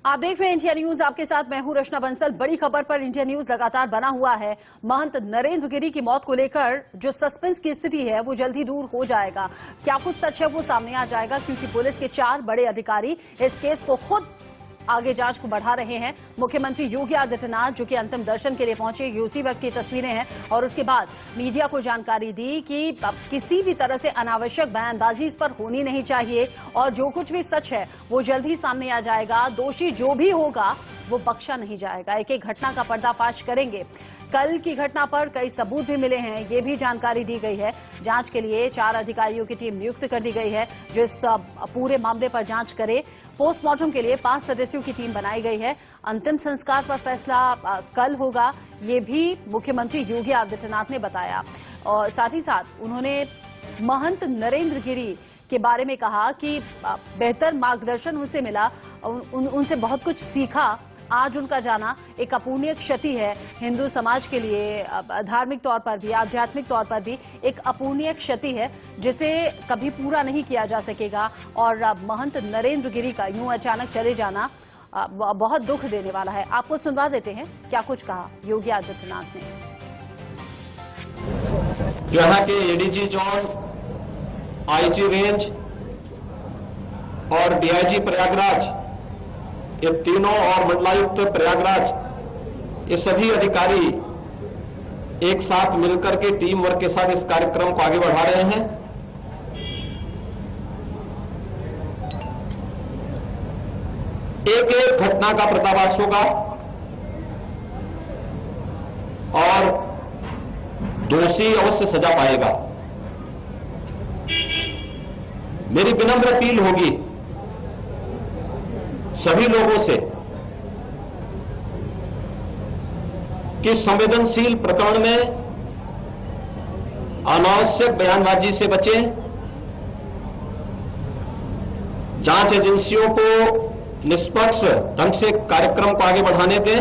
आप देख रहे हैं इंडिया न्यूज, आपके साथ मैं हूं रचना बंसल। बड़ी खबर पर इंडिया न्यूज लगातार बना हुआ है। महंत नरेंद्र गिरी की मौत को लेकर जो सस्पेंस की स्थिति है वो जल्द ही दूर हो जाएगा। क्या कुछ सच है वो सामने आ जाएगा, क्योंकि पुलिस के 4 बड़े अधिकारी इस केस को खुद आगे जांच को बढ़ा रहे हैं। मुख्यमंत्री योगी आदित्यनाथ जो कि अंतिम दर्शन के लिए पहुंचे, ये उसी वक्त की तस्वीरें हैं, और उसके बाद मीडिया को जानकारी दी कि किसी भी तरह से अनावश्यक बयानबाजी इस पर होनी नहीं चाहिए और जो कुछ भी सच है वो जल्द ही सामने आ जाएगा। दोषी जो भी होगा वो बख्शा नहीं जाएगा। एक एक घटना का पर्दाफाश करेंगे। कल की घटना पर कई सबूत भी मिले हैं, ये भी जानकारी दी गई है। जांच के लिए 4 अधिकारियों की टीम नियुक्त कर दी गई है जो इस पूरे मामले पर जांच करे। पोस्टमार्टम के लिए 5 सदस्यों की टीम बनाई गई है। अंतिम संस्कार पर फैसला कल होगा, ये भी मुख्यमंत्री योगी आदित्यनाथ ने बताया। और साथ ही साथ उन्होंने महंत नरेंद्र गिरी के बारे में कहा कि बेहतर मार्गदर्शन उनसे मिला, उनसे बहुत कुछ सीखा। आज उनका जाना एक अपूर्णीय क्षति है हिंदू समाज के लिए, धार्मिक तौर पर भी, आध्यात्मिक तौर पर भी एक अपूर्णीय क्षति है जिसे कभी पूरा नहीं किया जा सकेगा। और महंत नरेंद्र गिरी का यूं अचानक चले जाना बहुत दुख देने वाला है। आपको सुनवा देते हैं क्या कुछ कहा योगी आदित्यनाथ ने। यहाँ के एडीजी जोन, आईजी रेंज और डीआईजी प्रयागराज, ये तीनों, और मंडलायुक्त प्रयागराज, ये सभी अधिकारी एक साथ मिलकर के टीम वर्क के साथ इस कार्यक्रम को आगे बढ़ा रहे हैं। एक एक घटना का पर्दाफाश होगा और दोषी अवश्य सजा पाएगा। मेरी विनम्र अपील होगी सभी लोगों से कि संवेदनशील प्रकरण में अनावश्यक बयानबाजी से बचें। जांच एजेंसियों को निष्पक्ष ढंग से कार्यक्रम को आगे बढ़ाने दें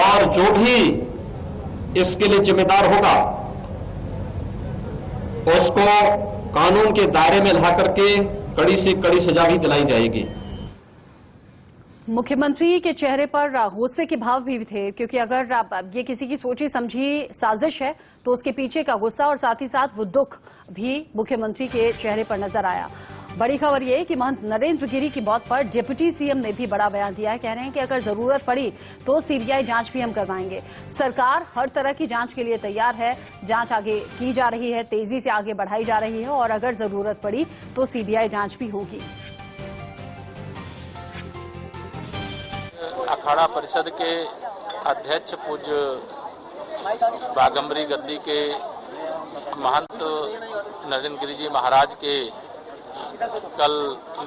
और जो भी इसके लिए जिम्मेदार होगा उसको कानून के दायरे में ला करके कड़ी से कड़ी सजा भी दिलाई जाएगी। मुख्यमंत्री के चेहरे पर गुस्से के भाव भी थे, क्योंकि अगर ये किसी की सोची समझी साजिश है तो उसके पीछे का गुस्सा और साथ ही साथ वो दुख भी मुख्यमंत्री के चेहरे पर नजर आया। बड़ी खबर यह कि महंत नरेंद्र गिरी की मौत पर डिप्टी सीएम ने भी बड़ा बयान दिया है। कह रहे हैं कि अगर जरूरत पड़ी तो सीबीआई जांच भी हम करवाएंगे। सरकार हर तरह की जांच के लिए तैयार है। जांच आगे की जा रही है, तेजी से आगे बढ़ाई जा रही है और अगर जरूरत पड़ी तो सीबीआई जांच भी होगी। अखाड़ा परिषद के अध्यक्ष पूज्य बागम्बरी गद्दी के महंत नरेंद्र गिरी जी महाराज के कल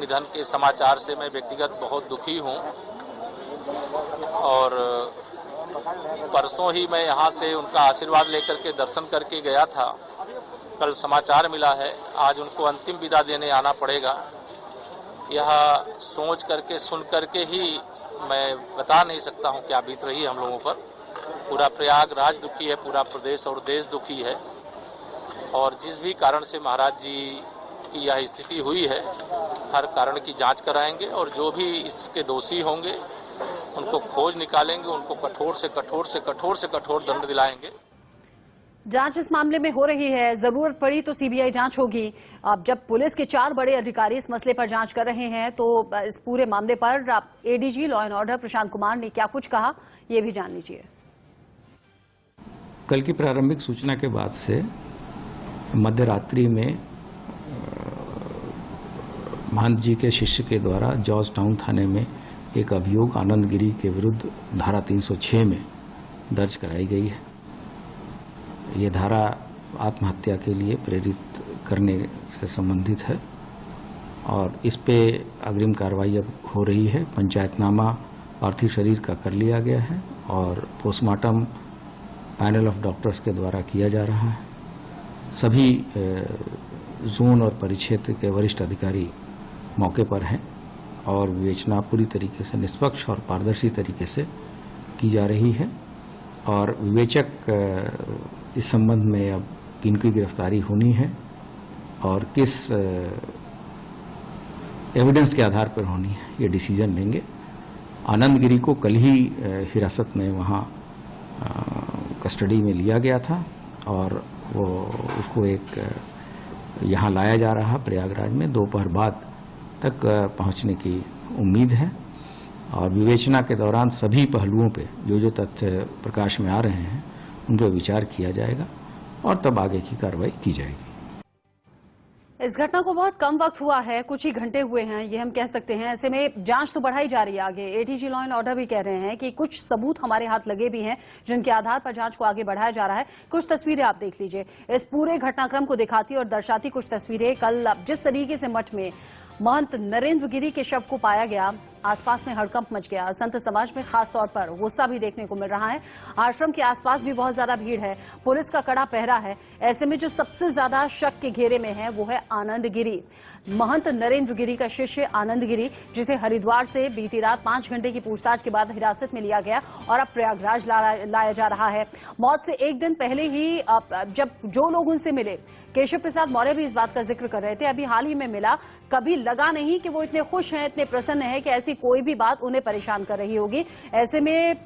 निधन के समाचार से मैं व्यक्तिगत बहुत दुखी हूं और परसों ही मैं यहां से उनका आशीर्वाद लेकर के दर्शन करके गया था। कल समाचार मिला है आज उनको अंतिम विदा देने आना पड़ेगा। यह सोच करके सुन करके ही मैं बता नहीं सकता हूं क्या बीत रही है हम लोगों पर। पूरा प्रयागराज दुखी है, पूरा प्रदेश और देश दुखी है और जिस भी कारण से महाराज जी की यह स्थिति हुई है हर कारण की जांच कराएंगे और जो भी इसके दोषी होंगे उनको खोज निकालेंगे, उनको कठोर से कठोर से कठोर से कठोर दंड दिलाएंगे। जांच इस मामले में हो रही है, जरूरत पड़ी तो सीबीआई जांच होगी। अब जब पुलिस के 4 बड़े अधिकारी इस मसले पर जांच कर रहे हैं तो इस पूरे मामले पर ADG law and order Prashant Kumar ने क्या कुछ कहा, ये भी जान लीजिए। कल की प्रारंभिक सूचना के बाद से मध्य रात्रि में महंत जी के शिष्य के द्वारा जॉर्ज टाउन थाने में एक अभियोग आनंद गिरी के विरुद्ध धारा 306 में दर्ज कराई गई है। ये धारा आत्महत्या के लिए प्रेरित करने से संबंधित है और इस पे अग्रिम कार्रवाई अब हो रही है। पंचायतनामा पार्थिव शरीर का कर लिया गया है और पोस्टमार्टम पैनल ऑफ डॉक्टर्स के द्वारा किया जा रहा है। सभी जोन और परिक्षेत्र के वरिष्ठ अधिकारी मौके पर हैं और विवेचना पूरी तरीके से निष्पक्ष और पारदर्शी तरीके से की जा रही है और विवेचक इस संबंध में अब किन की गिरफ्तारी होनी है और किस एविडेंस के आधार पर होनी है, ये डिसीजन लेंगे। आनंद गिरी को कल ही हिरासत में वहाँ कस्टडी में लिया गया था और वो उसको एक यहाँ लाया जा रहा प्रयागराज में दोपहर बाद तक पहुँचने की उम्मीद है और विवेचना के दौरान सभी पहलुओं पे जो तथ्य प्रकाश में आ रहे हैं उन पर विचार किया जाएगा और तब आगे की कार्रवाई की जाएगी। इस घटना को बहुत कम वक्त हुआ है, कुछ ही घंटे हुए हैं ये हम कह सकते हैं। ऐसे में जांच तो बढ़ाई जा रही है आगे। एडीजी लॉ एंड ऑर्डर भी कह रहे हैं कि कुछ सबूत हमारे हाथ लगे भी हैं जिनके आधार पर जांच को आगे बढ़ाया जा रहा है। कुछ तस्वीरें आप देख लीजिए, इस पूरे घटनाक्रम को दिखाती और दर्शाती कुछ तस्वीरें। कल जिस तरीके से मठ में महंत नरेंद्र गिरी के शव को पाया गया, आसपास में हड़कंप मच गया। संत समाज में खास तौर पर गुस्सा भी देखने को मिल रहा है। आश्रम के आसपास भी बहुत ज्यादा भीड़ है, पुलिस का कड़ा पहरा है। ऐसे में जो सबसे ज्यादा शक के घेरे में है वो है आनंद गिरी, महंत नरेंद्र गिरी का शिष्य आनंद गिरी, जिसे हरिद्वार से बीती रात 5 घंटे की पूछताछ के बाद हिरासत में लिया गया और अब प्रयागराज लाया जा रहा है। मौत से एक दिन पहले ही जब जो लोग उनसे मिले, केशव प्रसाद मौर्य भी इस बात का जिक्र कर रहे थे, अभी हाल ही में मिला, कभी लगा नहीं कि वो इतने खुश हैं, इतने प्रसन्न हैं कि ऐसी कोई भी बात उन्हें परेशान कर रही होगी। ऐसे में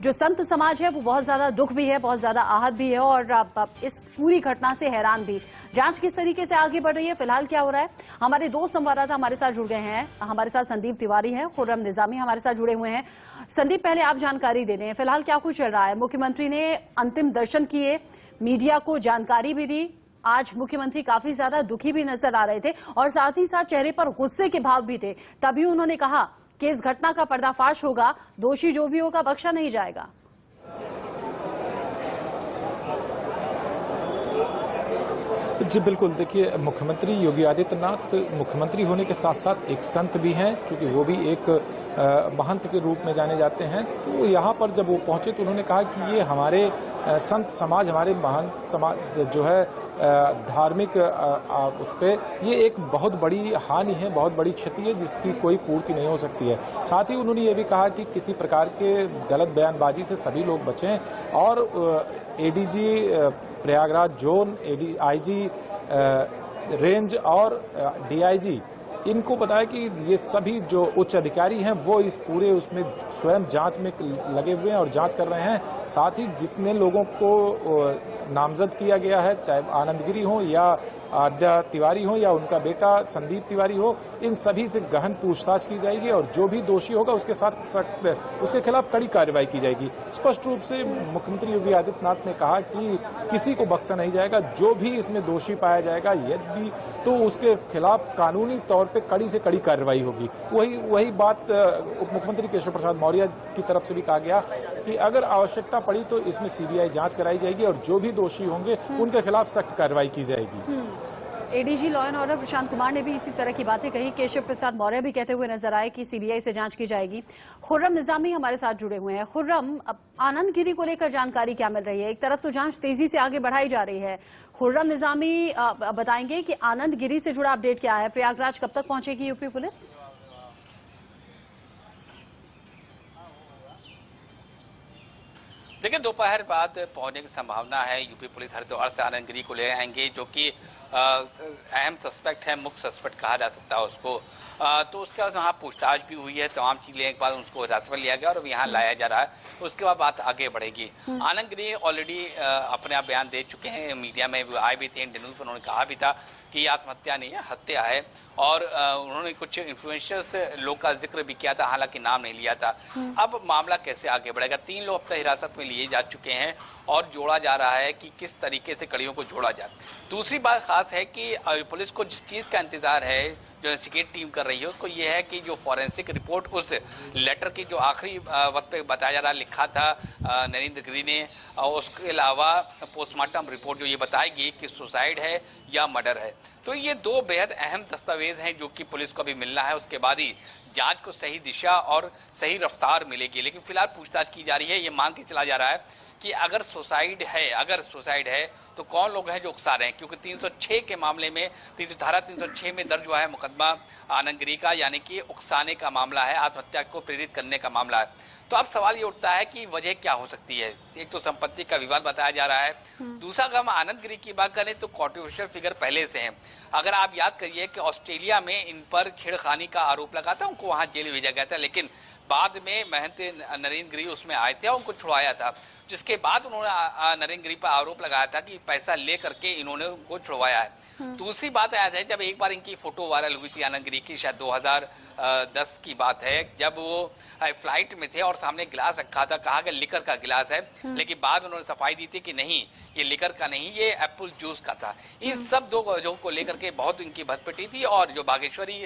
जो संत समाज है वो बहुत ज्यादा दुख भी है, बहुत ज्यादा आहत भी है और इस पूरी घटना से हैरान भी। जांच किस तरीके से आगे बढ़ रही है, फिलहाल क्या हो रहा है, हमारे 2 संवाददाता हमारे साथ जुड़ गए हैं। हमारे साथ संदीप तिवारी हैं, खुर्रम निजामी हमारे साथ जुड़े हुए हैं। संदीप, पहले आप जानकारी दे दें, फिलहाल क्या कुछ चल रहा है? मुख्यमंत्री ने अंतिम दर्शन किए, मीडिया को जानकारी भी दी। आज मुख्यमंत्री काफी ज्यादा दुखी भी नजर आ रहे थे और साथ ही साथ चेहरे पर गुस्से के भाव भी थे। तभी उन्होंने कहा कि इस घटना का पर्दाफाश होगा, दोषी जो भी होगा बख्शा नहीं जाएगा। जी बिल्कुल, देखिए मुख्यमंत्री योगी आदित्यनाथ मुख्यमंत्री होने के साथ साथ एक संत भी हैं, क्योंकि वो भी एक महंत के रूप में जाने जाते हैं। तो यहाँ पर जब वो पहुंचे तो उन्होंने कहा कि ये हमारे संत समाज, हमारे महंत समाज जो है धार्मिक उस पर ये एक बहुत बड़ी हानि है, बहुत बड़ी क्षति है जिसकी कोई पूर्ति नहीं हो सकती है। साथ ही उन्होंने ये भी कहा कि किसी प्रकार के गलत बयानबाजी से सभी लोग बचें और ADG Prayagraj zone, IG range और डीआईजी इनको बताया कि ये सभी जो उच्च अधिकारी हैं वो इस पूरे उसमें स्वयं जांच में लगे हुए हैं और जांच कर रहे हैं। साथ ही जितने लोगों को नामजद किया गया है, चाहे आनंद गिरी हो या आद्या तिवारी हो या उनका बेटा संदीप तिवारी हो, इन सभी से गहन पूछताछ की जाएगी और जो भी दोषी होगा उसके साथ सख्त उसके खिलाफ कड़ी कार्रवाई की जाएगी। स्पष्ट रूप से मुख्यमंत्री योगी आदित्यनाथ ने कहा कि किसी को बख्शा नहीं जाएगा, जो भी इसमें दोषी पाया जाएगा यदि तो उसके खिलाफ कानूनी तौर पे कड़ी से कड़ी कार्रवाई होगी। वही बात उप मुख्यमंत्री केशव प्रसाद मौर्य की तरफ से भी कहा गया कि अगर आवश्यकता पड़ी तो इसमें सीबीआई जांच कराई जाएगी और जो भी दोषी होंगे उनके खिलाफ सख्त कार्रवाई की जाएगी। ADG law and order Prashant Kumar ने भी इसी तरह की बातें कही। केशव प्रसाद मौर्य भी कहते हुए नजर आए कि सीबीआई से जांच की जाएगी। खुर्रम निजामी हमारे साथ जुड़े हुए हैं। खुर्रम, आनंद गिरी को लेकर जानकारी क्या मिल रही है? एक तरफ तो जांच तेजी से आगे बढ़ाई जा रही है। खुर्रम निजामी बताएंगे कि आनंद गिरी से जुड़ा अपडेट क्या है? प्रयागराज कब तक पहुंचेगी यूपी पुलिस? देखिए, दोपहर बाद पहुंचने की संभावना है। यूपी पुलिस हरिद्वार से आनंद गिरी को ले आएंगे, जो कि अहम सस्पेक्ट है, मुख्य सस्पेक्ट कहा जा सकता है उसको। तो उसके बाद वहाँ पूछताछ भी हुई है, तमाम चीज लेने के बाद उसको हिरासत में लिया गया और अब यहाँ लाया जा रहा है। उसके बाद बात आगे बढ़ेगी। आनंद गिरी ऑलरेडी अपने आप बयान दे चुके हैं, मीडिया में आए भी थे, इंटरव्यू पर उन्होंने कहा भी था कि आत्महत्या नहीं है, हत्या है। और उन्होंने कुछ इन्फ्लुएंसर्स लोग का जिक्र भी किया था, हालांकि नाम नहीं लिया था। अब मामला कैसे आगे बढ़ेगा? 3 लोग अब तक हिरासत में लिए जा चुके हैं और जोड़ा जा रहा है कि किस तरीके से कड़ियों को जोड़ा जाए। दूसरी बात खास है कि पुलिस को जिस चीज का इंतजार है, जो इन्वेस्टिगेट टीम कर रही है, उसको ये है कि जो फॉरेंसिक रिपोर्ट उस लेटर की जो आखिरी वक्त पे बताया जा रहा लिखा था नरेंद्र गिरी ने, और उसके अलावा पोस्टमार्टम रिपोर्ट जो ये बताएगी कि सुसाइड है या मर्डर है। तो ये 2 बेहद अहम दस्तावेज हैं जो कि पुलिस को अभी मिलना है। उसके बाद ही जांच को सही दिशा और सही रफ्तार मिलेगी। लेकिन फिलहाल पूछताछ की जा रही है। ये मान के चला जा रहा है कि अगर सुसाइड है तो कौन लोग हैं जो उकसा रहे हैं, क्योंकि 306 के मामले में धारा 306 में दर्ज हुआ है मुकदमा आनंद गिरी का, यानी कि उकसाने का मामला है, आत्महत्या को प्रेरित करने का मामला है। तो अब सवाल ये उठता है कि वजह क्या हो सकती है। एक तो संपत्ति का विवाद बताया जा रहा है, दूसरा अगर हम आनंद गिरी की बात करें तो कंट्रोवर्शियल फिगर पहले से हैं। अगर आप याद करिए कि ऑस्ट्रेलिया में इन पर छेड़खानी का आरोप लगा था, उनको वहां जेल भेजा गया था, लेकिन बाद में महंत नरेंद्र गिरी उसमें आए थे और उनको छुड़वाया था, जिसके बाद उन्होंने नरेंद्र गिरी पर आरोप लगाया था कि पैसा ले करके इन्होंने उनको छुड़वाया है। दूसरी बात याद है, जब एक बार इनकी फोटो वायरल हुई थी आनंद गिरी की, शायद 2010 की बात है, जब वो फ्लाइट में थे और सामने गिलास रखा था, कहा कि लिकर का गिलास है, लेकिन बाद में उन्होंने सफाई दी थी कि नहीं, ये लिकर का नहीं, ये एप्पल जूस का था। इन सब दो वजहों को लेकर के बहुत इनकी भरपिटी थी, और जो बागेश्वरी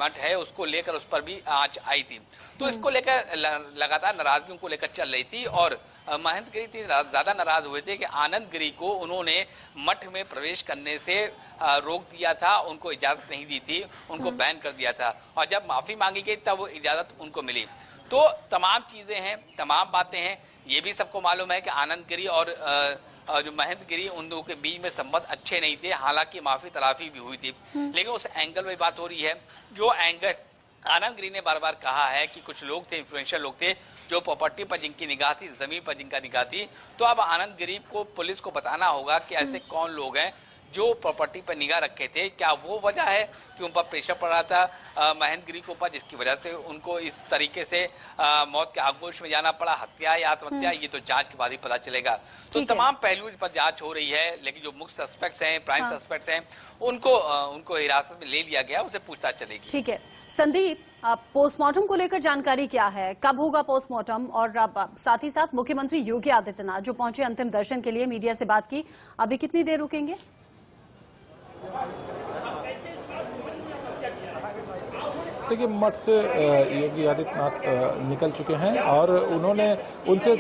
मठ है उसको लेकर उस पर भी आंच आई थी। तो इसको लेकर लगातार नाराजगी को लेकर चल रही थी, और महंत गिरी थी ज्यादा नाराज हुए थे कि आनंद गिरी को उन्होंने मठ में प्रवेश करने से रोक दिया था, उनको इजाजत नहीं दी थी, उनको बैन कर दिया था, और जब माफी मांगी गई तब वो इजाजत उनको मिली। तो तमाम चीजें हैं, तमाम बातें हैं। ये भी सबको मालूम है कि आनंद गिरी और जो महंत गिरी, उन दो के बीच में संबंध अच्छे नहीं थे, हालांकि माफी तलाफी भी हुई थी, लेकिन उस एंगल में बात हो रही है, जो एंगल आनंद गिरी ने बार बार कहा है कि कुछ लोग थे, इन्फ्लुएंशियल लोग थे, जो प्रॉपर्टी पर जिनकी निगाह थी, जमीन पर जिनका निगाह थी। तो अब आनंद गिरी को, पुलिस को बताना होगा कि ऐसे कौन लोग हैं जो प्रॉपर्टी पर निगाह रखे थे। क्या वो वजह है कि उन पर प्रेशर पड़ रहा था महंत गिरी के ऊपर, जिसकी वजह से उनको इस तरीके से मौत के आगोश में जाना पड़ा, हत्या या आत्महत्या, ये तो जांच के बाद ही पता चलेगा। तो तमाम पहलू पर जांच हो रही है, लेकिन जो मुख्य सस्पेक्ट्स हैं, प्राइम सस्पेक्ट्स हैं, उनको हिरासत में ले लिया गया, उसे पूछताछ चलेगी। ठीक है संदीप, पोस्टमार्टम को लेकर जानकारी क्या है, कब होगा पोस्टमार्टम, और साथ ही साथ मुख्यमंत्री योगी आदित्यनाथ जो पहुंचे अंतिम दर्शन के लिए, मीडिया से बात की, अभी कितनी देर रुकेंगे? देखिए, मठ से योगी आदित्यनाथ निकल चुके हैं और उनसे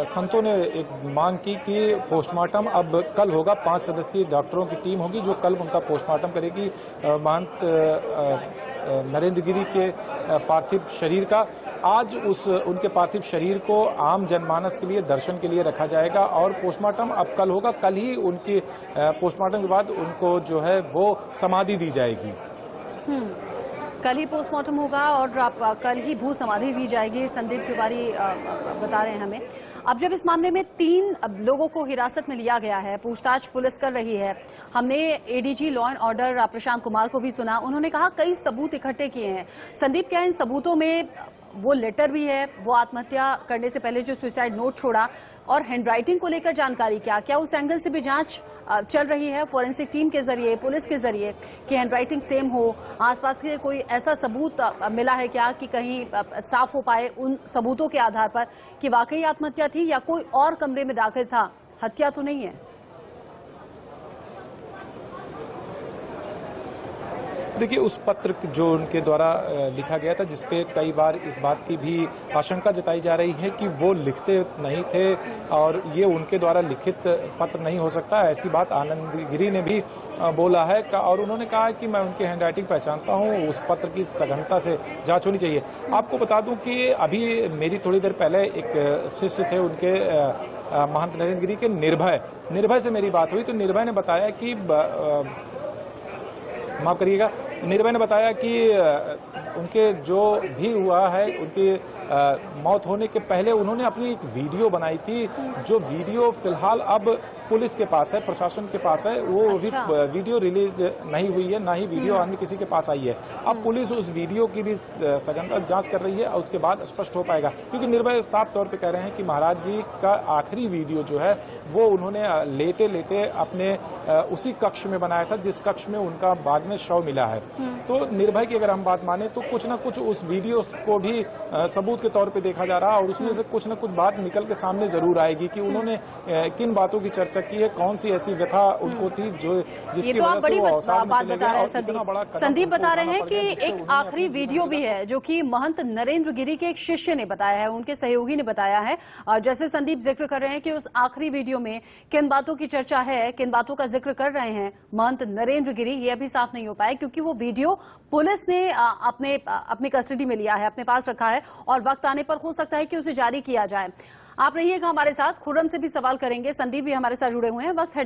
संतों ने एक मांग की कि पोस्टमार्टम अब कल होगा। 5 सदस्यीय डॉक्टरों की टीम होगी जो कल उनका पोस्टमार्टम करेगी महंत नरेंद्र गिरी के पार्थिव शरीर का। आज उनके पार्थिव शरीर को आम जनमानस के लिए, दर्शन के लिए रखा जाएगा और पोस्टमार्टम अब कल होगा। कल ही उनकी पोस्टमार्टम के बाद उनको जो है वो समाधि दी जाएगी। कल ही पोस्टमार्टम होगा और कल ही भू समाधि दी जाएगी। संदीप तिवारी बता रहे हैं हमें। अब जब इस मामले में 3 लोगों को हिरासत में लिया गया है, पूछताछ पुलिस कर रही है, हमने ADG law and order Prashant Kumar को भी सुना, उन्होंने कहा कई सबूत इकट्ठे किए हैं। संदीप, क्या इन सबूतों में वो लेटर भी है, वो आत्महत्या करने से पहले जो सुसाइड नोट छोड़ा, और हैंडराइटिंग को लेकर जानकारी क्या उस एंगल से भी जांच चल रही है फॉरेंसिक टीम के जरिए, पुलिस के जरिए, कि हैंडराइटिंग सेम हो, आसपास के कोई ऐसा सबूत मिला है क्या कि कहीं साफ हो पाए उन सबूतों के आधार पर कि वाकई आत्महत्या थी या कोई और कमरे में दाखिल था, हत्या तो नहीं है? देखिए, उस पत्र जो उनके द्वारा लिखा गया था, जिसपे कई बार इस बात की भी आशंका जताई जा रही है कि वो लिखते नहीं थे और ये उनके द्वारा लिखित पत्र नहीं हो सकता, ऐसी बात आनंद गिरी ने भी बोला है। और उन्होंने कहा है कि मैं उनकी हैंडराइटिंग पहचानता हूं, उस पत्र की सघनता से जांच होनी चाहिए। आपको बता दूं कि अभी मेरी थोड़ी देर पहले एक शिष्य थे उनके महंत नरेंद्र गिरी के, निर्भय से मेरी बात हुई। तो निर्भय ने बताया कि माफ करिएगा, निर्भय ने बताया कि उनके जो भी हुआ है, उनकी मौत होने के पहले उन्होंने अपनी एक वीडियो बनाई थी, जो वीडियो फिलहाल अब पुलिस के पास है, प्रशासन के पास है। वो वीडियो रिलीज नहीं हुई है, ना ही वीडियो अन्य किसी के पास आई है। अब पुलिस उस वीडियो की भी सघनता जांच कर रही है और उसके बाद स्पष्ट हो पाएगा, क्योंकि निर्भय साफ तौर पे कह रहे हैं कि महाराज जी का आखिरी वीडियो जो है वो उन्होंने लेटे लेटे अपने उसी कक्ष में बनाया था जिस कक्ष में उनका बाद में शव मिला है। तो निर्भय की अगर हम बात माने तो कुछ न कुछ उस वीडियो को भी सबूत के तौर पे देखा जा रहा है और उसमें से कुछ न कुछ बात निकल के सामने जरूर आएगी कि उन्होंने किन बातों की चर्चा की है, कौन सी ऐसी व्यथा उनको थी जो जिसकी वजह से वो अवसाद में चले गए। संदीप बता रहे हैं कि एक आखिरी वीडियो भी है जो कि महंत नरेंद्र गिरी के एक शिष्य ने बताया है, उनके सहयोगी ने बताया है। और जैसे संदीप जिक्र कर रहे हैं कि उस आखिरी वीडियो में किन बातों की चर्चा है, किन बातों का जिक्र कर रहे हैं महंत नरेंद्र गिरी, ये अभी साफ नहीं हो पाया क्योंकि वो वीडियो पुलिस ने अपनी कस्टडी में लिया है, अपने पास रखा है और वक्त आने पर हो सकता है कि उसे जारी किया जाए। आप रहिएगा हमारे साथ, खुर्रम से भी सवाल करेंगे, संदीप भी हमारे साथ जुड़े हुए हैं। वक्त है